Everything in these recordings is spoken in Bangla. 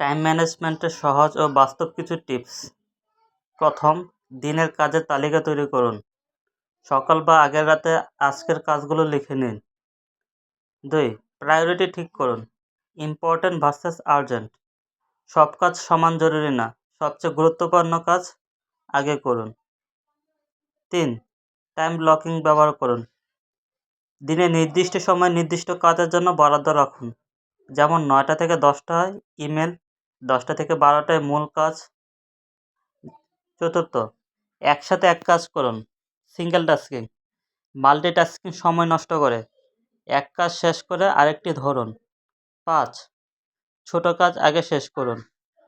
টাইম ম্যানেজমেন্টের সহজ ও বাস্তব কিছু টিপস। প্রথম, দিনের কাজের তালিকা তৈরি করুন। সকাল বা আগের রাতে আজকের কাজগুলো লিখে নিন। 2. প্রায়োরিটি ঠিক করুন। Important versus urgent. সব কাজ সমান জরুরি না, সবচেয়ে গুরুত্বপূর্ণ কাজ আগে করুন। 3. টাইম ব্লকিং ব্যবহার করুন। দিনে নির্দিষ্ট সময় নির্দিষ্ট কাজের জন্য বরাদ্দ রাখুন। যেমন 9টা থেকে 10টায় ইমেল, 10টা থেকে 12টায় মূল কাজ। 4. একসাথে এক কাজ করুন। Single tasking. মাল্টিটাস্কিং সময় নষ্ট করে। এক কাজ শেষ করে আরেকটি ধরুন। 5. ছোট কাজ আগে শেষ করুন।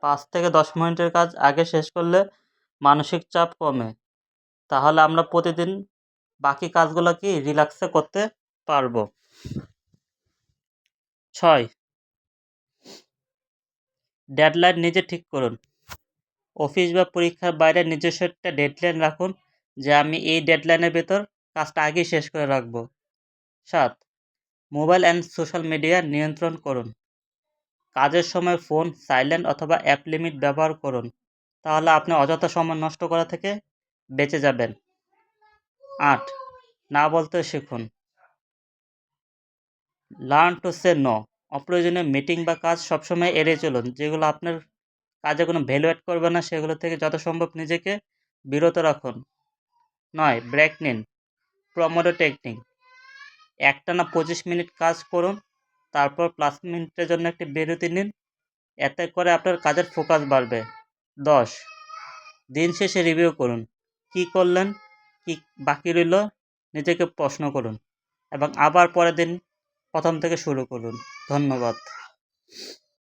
5 থেকে 10 মিনিটের কাজ আগে শেষ করলে মানসিক চাপ কমে। তাহলে আমরা প্রতিদিন বাকি কাজগুলো কি রিল্যাক্সে করতে পারবো। 6. ডেডলাইন নিজে ঠিক করুন। অফিস বা পরীক্ষার বাইরে নিজস্ব একটা ডেডলাইন রাখুন, যে আমি এই ডেডলাইনের ভেতর কাজটা আগেই শেষ করে রাখবো। 7. মোবাইল অ্যান্ড সোশ্যাল মিডিয়া নিয়ন্ত্রণ করুন। কাজের সময় ফোন সাইলেন্ট অথবা অ্যাপ লিমিট ব্যবহার করুন। তাহলে আপনি অযথা সময় নষ্ট করা থেকে বেঁচে যাবেন। 8. না বলতে শিখুন। Learn to say no. অপ্রয়োজনীয় মিটিং বা কাজ সবসময় এড়িয়ে চলুন। যেগুলো আপনার কাজে কোনো ভ্যালু অ্যাড করবে না, সেগুলো থেকে যত সম্ভব নিজেকে বিরত রাখুন। 9. ব্রেক নিন। প্রমোডো টেকনিক। একটানা 25 মিনিট কাজ করুন, তারপর 5 মিনিটের জন্য একটি বিরতি নিন। এতে করে আপনার কাজের ফোকাস বাড়বে। 10. দিন শেষে রিভিউ করুন। কি করলেন, কি বাকি রইল, নিজেকে প্রশ্ন করুন এবং আবার পরের দিন প্রথম থেকে শুরু করুন। ধন্যবাদ।